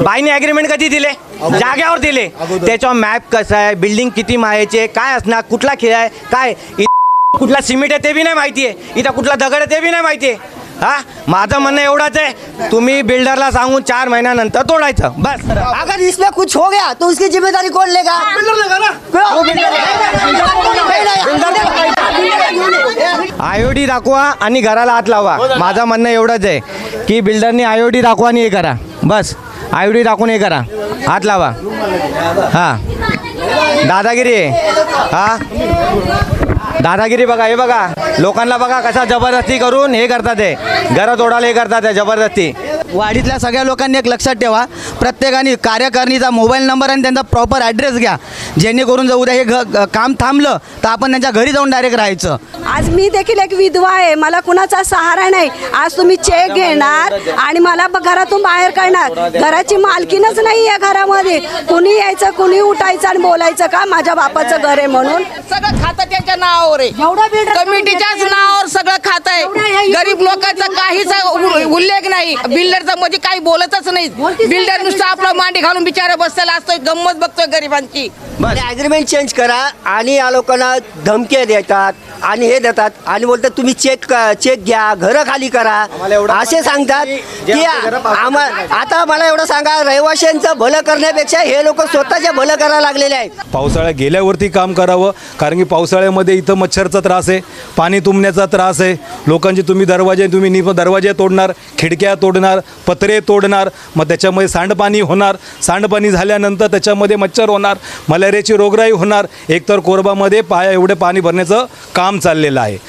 बाईने ॲग्रीमेंट कधी दिले? जाग्यावर दिले. त्याच्यावर मॅप कसं आहे, बिल्डिंग किती मायाचे, काय असणार, कुठला खेळ आहे, काय कुठला सिमेंट आहे ते बी नाही माहिती आहे, इथं कुठला दगड आहे ते बी नाही माहिती आहे. हा, माझं म्हणणं एवढंच आहे, तुम्ही बिल्डरला सांगून 4 महिन्यानंतर तोडायचं बस. अगर इसमें कुछ हो गया तो उसकी जिम्मेदारी कौन लेगा? IOD दाखवा आणि घराला हात लावा. माझं म्हणणं एवढंच आहे की बिल्डरनी IOD दाखवा आणि हे करा बस. IOD दाखवून हे करा, हात लावा. हां, दादागिरी आहे. हां, दादागिरी बघा, हे बघा, लोकांना बघा कसा जबरदस्ती करून हे करतात, हे घरं तोडायला हे करतात जबरदस्ती. वाडीतल्या सगळ्या लोकांनी एक लक्षात ठेवा, प्रत्येकाने कार्यकारिणीचा मोबाईल नंबर आणि त्यांचा प्रॉपर ॲड्रेस घ्या, जेणेकरून जर उद्या हे काम थांबलं तर आपण त्यांच्या घरी जाऊन डायरेक्ट राहायचं. आज मी देखील एक विधवा आहे, मला कुणाचा सहारा नाही. आज तुम्ही चेक घेणार आणि मला घरातून बाहेर काढणार. घराची मालकीनच नाही या घरामध्ये. कुणी यायचं, कुणी उठायचं आणि बोलायचं का माझ्या बापाचं घर आहे म्हणून. सगळं खातं त्यांच्या नावावर आहे, कमिटीच्याच नावावर सगळं खातं आहे. गरीब लोकांचा काहीच उल्लेख नाही. बिल्डरचा मध्ये काही बोलतच नाही. बिल्डर नुसतं आपलं मांडी घालून बिचारा बसलेला असतोय, गंमत बघतोय गरिबांची. ॲग्रीमेंट चेंज करा आणि या लोकांना धमके देतात आणि हे देतात आणि बोलतात तुम्ही चेक घ्या, घरं खाली करा असे सांगतात की आता मला एवढं सांगा, रहिवाशांचं भलं करण्यापेक्षा हे लोक स्वतःचे भलं करायला लागलेले आहेत. पावसाळ्यात गेल्यावरती काम करावं, कारण की पावसाळ्यामध्ये इथं मच्छरचा त्रास आहे, पाणी तुंबण्याचा त्रास आहे. लोकांचे तुम्ही दरवाजे तोडणार, खिडक्या तोडणार, पत्रे तोडणार, मग त्याच्यामध्ये सांडपाणी होणार. सांडपाणी झाल्यानंतर त्याच्यामध्ये मच्छर होणार, मलेरियाची रोगराई होणार. एकतर कोरबामध्ये एवढे पाणी भरण्याचं काम चाललेलं आहे.